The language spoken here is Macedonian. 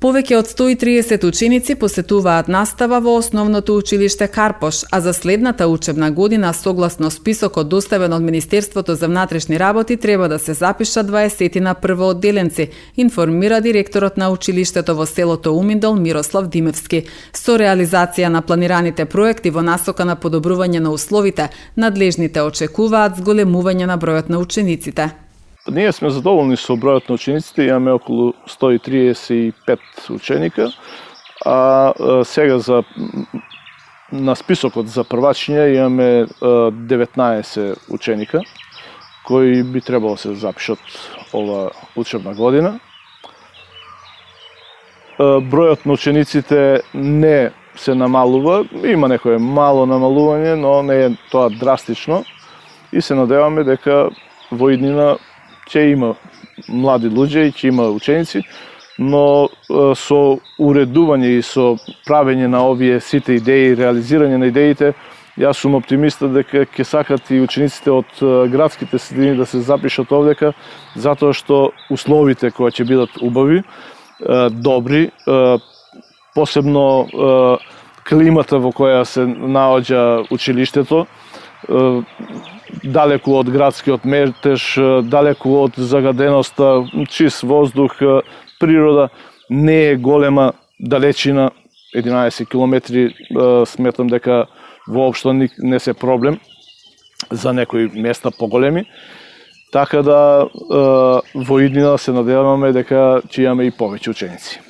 Повеќе од 130 ученици посетуваат настава во основното училиште Карпош, а за следната учебна година, согласно списокот доставен од Министерството за внатрешни работи, треба да се запишат 20 на првоодделенци, информира директорот на училиштето во селото Уминдол Мирослав Димевски. Со реализација на планираните проекти во насока на подобрување на условите, надлежните очекуваат зголемување на бројот на учениците. Ние сме задоволни со бројот на учениците, имаме околу 135 ученика, а сега на списокот за првачиња имаме 19 ученика, кои би требало се запишат ова учебна година. Бројот на учениците не се намалува, има некое мало намалување, но не е тоа драстично и се надеваме дека во иднина ќе има млади луѓе и ќе има ученици, но со уредување и со правење на овие сите идеи, реализирање на идеите, јас сум оптимиста дека ќе сакат и учениците од градските средини да се запишат овдека, затоа што условите кои ќе бидат убави, добри, посебно климата во која се наоѓа училиштето, далеку од градскиот метеж, далеку од загаденоста, чист воздух, природа, не е голема далечина, 11 километри, сметам дека воопшто не се проблем за некои места поголеми, така да во иднина се надеваме дека ќе имаме и повеќе ученици.